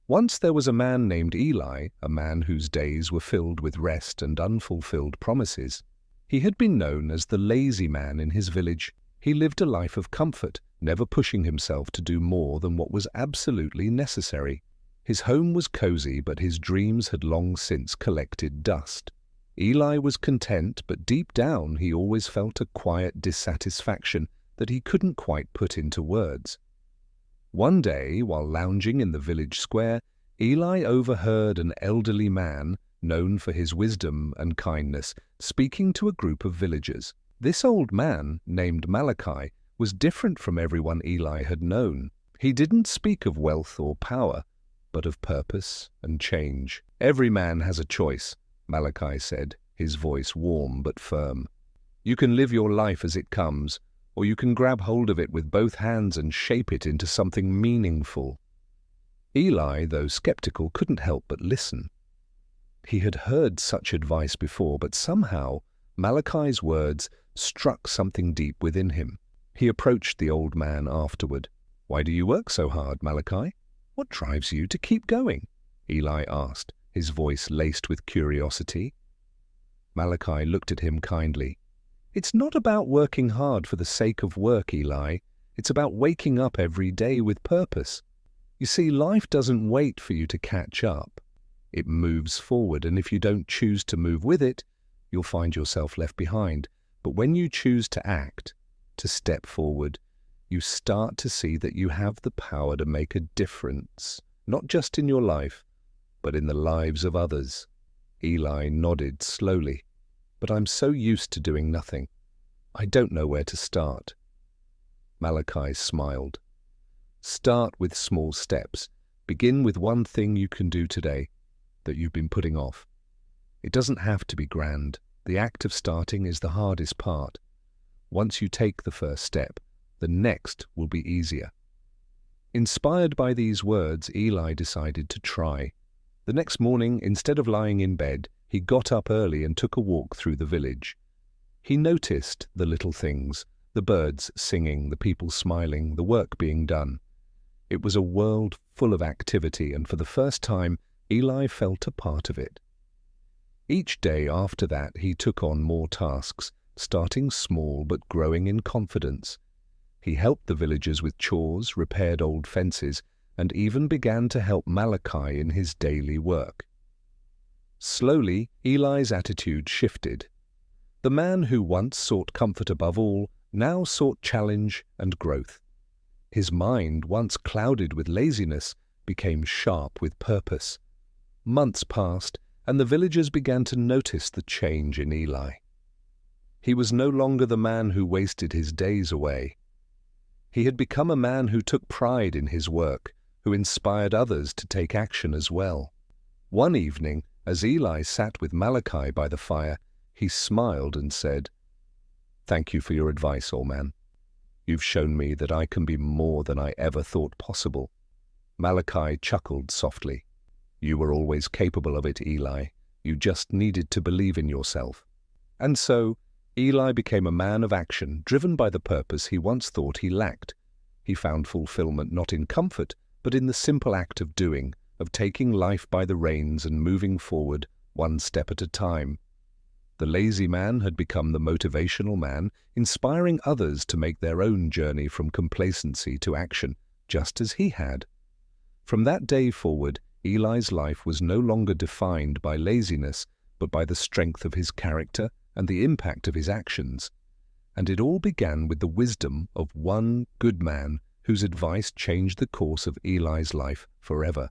Once there was a man named Eli, a man whose days were filled with rest and unfulfilled promises. He had been known as the lazy man in his village. He lived a life of comfort, never pushing himself to do more than what was absolutely necessary. His home was cozy, but his dreams had long since collected dust. Eli was content, but deep down he always felt a quiet dissatisfaction that he couldn't quite put into words. One day, while lounging in the village square, Eli overheard an elderly man, known for his wisdom and kindness, speaking to a group of villagers. This old man, named Malachi, was different from everyone Eli had known. He didn't speak of wealth or power, but of purpose and change. "Every man has a choice," Malachi said, his voice warm but firm. "You can live your life as it comes, or you can grab hold of it with both hands and shape it into something meaningful." Eli, though skeptical, couldn't help but listen. He had heard such advice before, but somehow Malachi's words struck something deep within him. He approached the old man afterward. "Why do you work so hard, Malachi? What drives you to keep going?" Eli asked, his voice laced with curiosity. Malachi looked at him kindly. "It's not about working hard for the sake of work, Eli. It's about waking up every day with purpose. You see, life doesn't wait for you to catch up. It moves forward, and if you don't choose to move with it, you'll find yourself left behind. But when you choose to act, to step forward, you start to see that you have the power to make a difference, not just in your life, but in the lives of others." Eli nodded slowly. "But I'm so used to doing nothing. I don't know where to start." Malachi smiled. "Start with small steps. Begin with one thing you can do today that you've been putting off. It doesn't have to be grand. The act of starting is the hardest part. Once you take the first step, the next will be easier." Inspired by these words, Eli decided to try. The next morning, instead of lying in bed, he got up early and took a walk through the village. He noticed the little things, the birds singing, the people smiling, the work being done. It was a world full of activity, and for the first time, Eli felt a part of it. Each day after that, he took on more tasks, starting small but growing in confidence. He helped the villagers with chores, repaired old fences, and even began to help Malachi in his daily work. Slowly, Eli's attitude shifted. The man who once sought comfort above all now sought challenge and growth. His mind, once clouded with laziness, became sharp with purpose. Months passed, and the villagers began to notice the change in Eli. He was no longer the man who wasted his days away. He had become a man who took pride in his work, who inspired others to take action as well. One evening, as Eli sat with Malachi by the fire, he smiled and said, "Thank you for your advice, old man. You've shown me that I can be more than I ever thought possible." Malachi chuckled softly. "You were always capable of it, Eli. You just needed to believe in yourself." And so, Eli became a man of action, driven by the purpose he once thought he lacked. He found fulfillment not in comfort, but in the simple act of doing, of taking life by the reins and moving forward one step at a time. The lazy man had become the motivational man, inspiring others to make their own journey from complacency to action, just as he had. From that day forward, Eli's life was no longer defined by laziness, but by the strength of his character and the impact of his actions. And it all began with the wisdom of one good man whose advice changed the course of Eli's life forever.